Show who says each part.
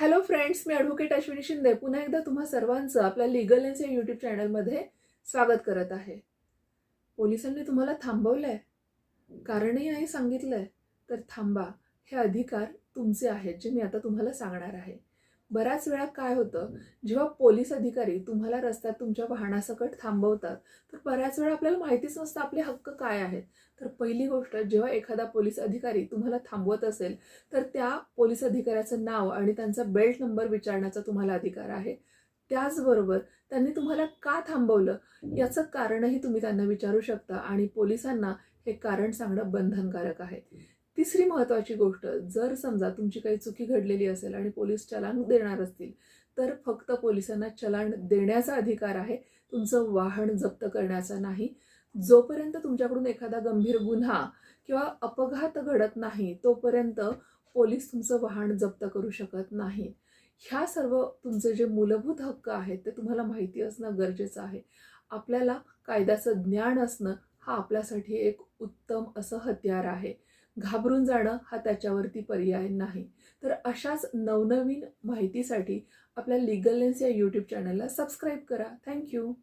Speaker 1: Hello friends, मी advocate Ashwini Shinde पुन्हा एकदा तुम्हा सर्वांचं आपल्या लीगल लेन्स या यूट्यूब चॅनलमध्ये स्वागत करत आहे. पोलिसांनी तुम्हाला थांबवलंय, कारणही नाही सांगितलंय, तर थांबा. हे अधिकार तुमचे आहेत, जे मी आता तुम्हाला सांगणार आहे. बऱ्याच वेळा काय होतं, जेव्हा पोलीस अधिकारी तुम्हाला रस्त्यात तुमच्या वाहनासकट थांबवतात, तर बऱ्याच वेळा आपल्याला माहितीच नसतं आपले हक्क काय आहेत. तर पहिली गोष्ट, जेव्हा एखादा पोलीस अधिकारी तुम्हाला थांबवत असेल, तर त्या पोलीस अधिकाऱ्याचं नाव आणि त्यांचा बेल्ट नंबर विचारण्याचा तुम्हाला अधिकार आहे. त्याचबरोबर त्यांनी तुम्हाला का थांबवलं याचं कारणही तुम्ही त्यांना विचारू शकता आणि पोलिसांना हे कारण सांगणं बंधनकारक आहे. तिसरी महत्त्वाची गोष्ट, जर समजा तुमची काही चुकी घडलेली असेल आणि पोलीस चलान देणार असतील, तर फक्त पोलिसांना चलान देण्याचा अधिकार आहे, तुमचं वाहन जप्त करण्याचा नाही. जोपर्यंत तुमच्याकडून एखादा गंभीर गुन्हा किंवा अपघात घडत नाही, तोपर्यंत पोलीस तुमचं वाहन जप्त करू शकत नाहीत. ह्या सर्व तुमचे जे मूलभूत हक्क आहेत, ते तुम्हाला माहिती असणं गरजेचं आहे. आपल्याला कायद्याचं ज्ञान असणं हा आपल्यासाठी एक उत्तम असं हत्यार आहे. घाबरून जाणं हा त्याच्यावरती पर्याय नाही. तर अशाच नवनवीन माहितीसाठी आपल्या लीगल लेन्स या यूट्यूब चॅनलला सबस्क्राईब करा. Thank you.